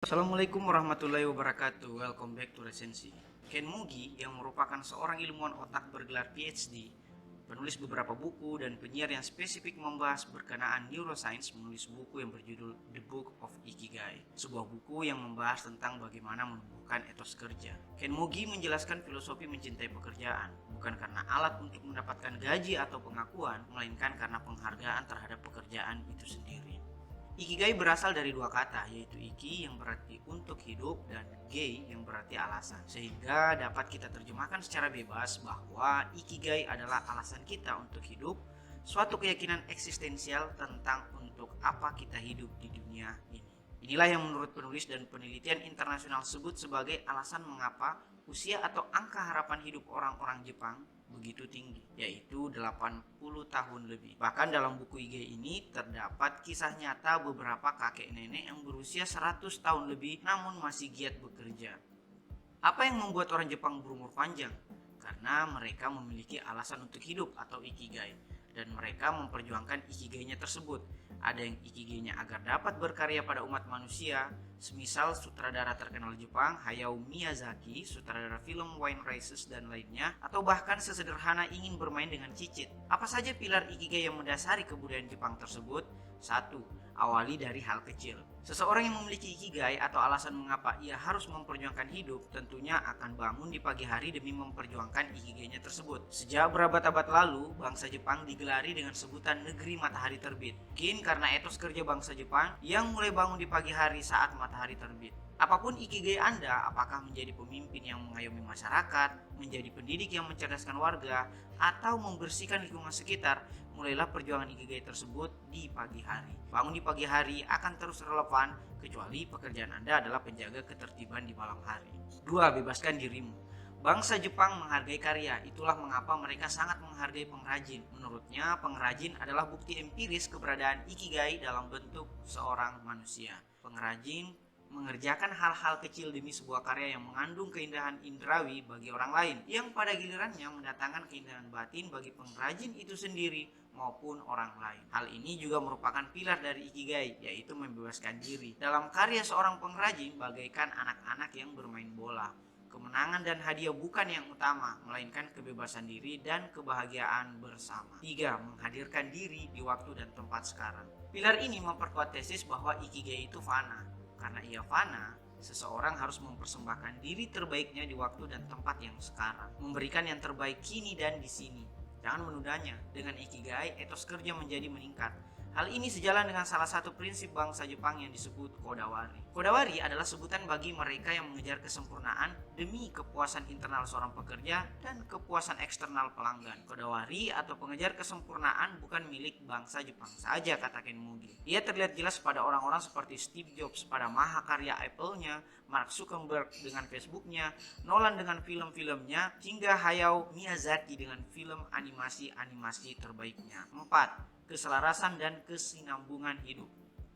Assalamualaikum warahmatullahi wabarakatuh. Welcome back to Resensi. Ken Mugi yang merupakan seorang ilmuwan otak bergelar PhD, penulis beberapa buku dan penyiar yang spesifik membahas berkenaan neuroscience, menulis buku yang berjudul The Book of Ikigai, sebuah buku yang membahas tentang bagaimana menumbuhkan etos kerja. Ken Mugi menjelaskan filosofi mencintai pekerjaan bukan karena alat untuk mendapatkan gaji atau pengakuan, melainkan karena penghargaan terhadap pekerjaan itu sendiri. Ikigai berasal dari dua kata, yaitu iki yang berarti untuk hidup dan gei yang berarti alasan. Sehingga dapat kita terjemahkan secara bebas bahwa ikigai adalah alasan kita untuk hidup, suatu keyakinan eksistensial tentang untuk apa kita hidup di dunia ini. Inilah yang menurut penulis dan penelitian internasional sebut sebagai alasan mengapa usia atau angka harapan hidup orang-orang Jepang begitu tinggi, yaitu 80 tahun lebih. Bahkan dalam buku IG ini terdapat kisah nyata beberapa kakek nenek yang berusia 100 tahun lebih namun masih giat bekerja. Apa yang membuat orang Jepang berumur panjang? Karena mereka memiliki alasan untuk hidup atau ikigai, dan mereka memperjuangkan ikigainya tersebut. Ada yang ikigainya agar dapat berkarya pada umat manusia, semisal sutradara terkenal Jepang Hayao Miyazaki, sutradara film Wine Races dan lainnya, atau bahkan sesederhana ingin bermain dengan cicit. Apa saja pilar ikigai yang mendasari kebudayaan Jepang tersebut? 1. Awali dari hal kecil. Seseorang yang memiliki ikigai atau alasan mengapa ia harus memperjuangkan hidup tentunya akan bangun di pagi hari demi memperjuangkan ikigainya tersebut. Sejak berabad-abad lalu, bangsa Jepang digelari dengan sebutan negeri matahari terbit. Mungkin karena etos kerja bangsa Jepang yang mulai bangun di pagi hari saat matahari terbit. Apapun ikigai Anda, apakah menjadi pemimpin yang mengayomi masyarakat, menjadi pendidik yang mencerdaskan warga, atau membersihkan lingkungan sekitar, mulailah perjuangan ikigai tersebut di pagi hari. Bangun di pagi hari akan terus relevan kecuali pekerjaan Anda adalah penjaga ketertiban di malam hari. 2. Bebaskan dirimu. Bangsa Jepang menghargai karya, itulah mengapa mereka sangat menghargai pengrajin. Menurutnya, pengrajin adalah bukti empiris keberadaan ikigai dalam bentuk seorang manusia. Pengrajin mengerjakan hal-hal kecil demi sebuah karya yang mengandung keindahan indrawi bagi orang lain, yang pada gilirannya mendatangkan keindahan batin bagi pengrajin itu sendiri maupun orang lain. Hal ini juga merupakan pilar dari ikigai, yaitu membebaskan diri. Dalam karya seorang pengrajin bagaikan anak-anak yang bermain bola. Kemenangan dan hadiah bukan yang utama, melainkan kebebasan diri dan kebahagiaan bersama. 3. Menghadirkan diri di waktu dan tempat sekarang. Pilar ini memperkuat tesis bahwa ikigai itu fana. Karena ia fana, seseorang harus mempersembahkan diri terbaiknya di waktu dan tempat yang sekarang. Memberikan yang terbaik kini dan di sini. Jangan menundanya. Dengan ikigai, etos kerja menjadi meningkat. Hal ini sejalan dengan salah satu prinsip bangsa Jepang yang disebut kodawari. Kodawari adalah sebutan bagi mereka yang mengejar kesempurnaan demi kepuasan internal seorang pekerja dan kepuasan eksternal pelanggan. Kodawari atau pengejar kesempurnaan bukan milik bangsa Jepang saja, kata Ken Mugi. Ia terlihat jelas pada orang-orang seperti Steve Jobs pada mahakarya Apple-nya, Mark Zuckerberg dengan Facebook-nya, Nolan dengan film-filmnya, hingga Hayao Miyazaki dengan film animasi terbaiknya. 4. Keselarasan dan kesinambungan hidup.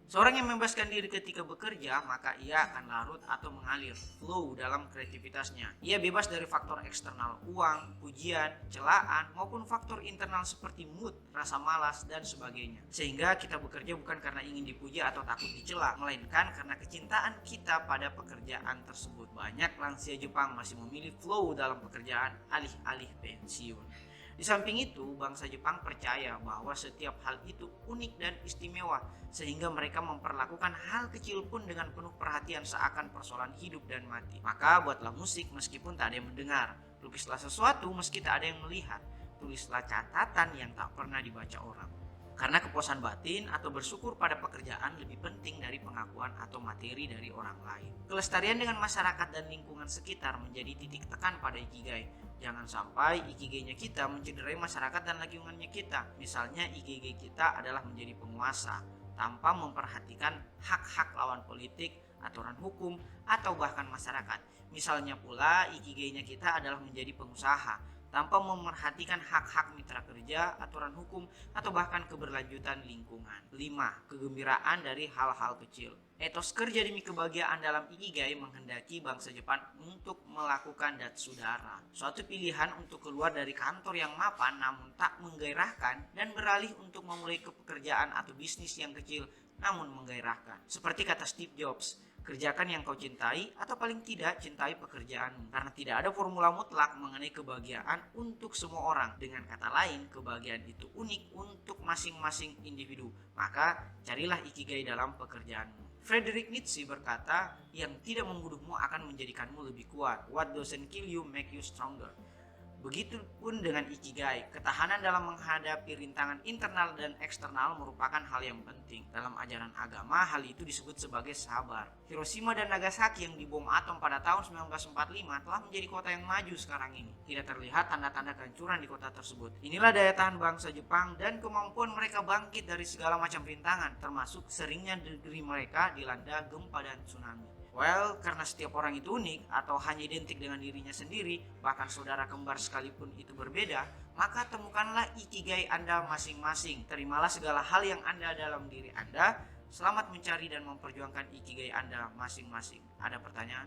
Seorang yang membebaskan diri ketika bekerja, maka ia akan larut atau mengalir, flow dalam kreativitasnya. Ia bebas dari faktor eksternal, uang, pujian, celaan, maupun faktor internal seperti mood, rasa malas, dan sebagainya. Sehingga kita bekerja bukan karena ingin dipuji atau takut dicela, melainkan karena kecintaan kita pada pekerjaan tersebut. Banyak lansia Jepang masih memilih flow dalam pekerjaan alih-alih pensiun. Di samping itu, bangsa Jepang percaya bahwa setiap hal itu unik dan istimewa, sehingga mereka memperlakukan hal kecil pun dengan penuh perhatian seakan persoalan hidup dan mati. Maka buatlah musik meskipun tak ada yang mendengar, lukislah sesuatu meski tak ada yang melihat, tulislah catatan yang tak pernah dibaca orang. Karena kepuasan batin atau bersyukur pada pekerjaan lebih penting dari pengakuan atau materi dari orang lain. Kelestarian dengan masyarakat dan lingkungan sekitar menjadi titik tekan pada ikigai. Jangan sampai ikigainya kita mencederai masyarakat dan lingkungannya kita. Misalnya ikigai kita adalah menjadi penguasa tanpa memperhatikan hak-hak lawan politik, aturan hukum, atau bahkan masyarakat. Misalnya pula ikigainya kita adalah menjadi pengusaha tanpa memerhatikan hak-hak mitra kerja, aturan hukum, atau bahkan keberlanjutan lingkungan. 5. Kegembiraan dari hal-hal kecil. Etos kerja demi kebahagiaan dalam ikigai menghendaki bangsa Jepang untuk melakukan datsudara, suatu pilihan untuk keluar dari kantor yang mapan namun tak menggairahkan dan beralih untuk memulai pekerjaan atau bisnis yang kecil namun menggairahkan. Seperti kata Steve Jobs, Kerjakan yang kau cintai atau paling tidak cintai pekerjaanmu. Karena tidak ada formula mutlak mengenai kebahagiaan untuk semua orang. Dengan kata lain, kebahagiaan itu unik untuk masing-masing individu. Maka carilah ikigai dalam pekerjaanmu. Friedrich Nietzsche berkata, yang tidak membunuhmu akan menjadikanmu lebih kuat. What doesn't kill you make you stronger. Begitupun dengan ikigai, ketahanan dalam menghadapi rintangan internal dan eksternal merupakan hal yang penting. Dalam ajaran agama, hal itu disebut sebagai sabar. Hiroshima dan Nagasaki yang dibom atom pada tahun 1945 telah menjadi kota yang maju sekarang ini. Tidak terlihat tanda-tanda kehancuran di kota tersebut. Inilah daya tahan bangsa Jepang dan kemampuan mereka bangkit dari segala macam rintangan, termasuk seringnya negeri mereka dilanda gempa dan tsunami. Well, karena setiap orang itu unik atau hanya identik dengan dirinya sendiri, bahkan saudara kembar sekalipun itu berbeda, maka temukanlah ikigai Anda masing-masing. Terimalah segala hal yang ada dalam diri Anda. Selamat mencari dan memperjuangkan ikigai Anda masing-masing. Ada pertanyaan?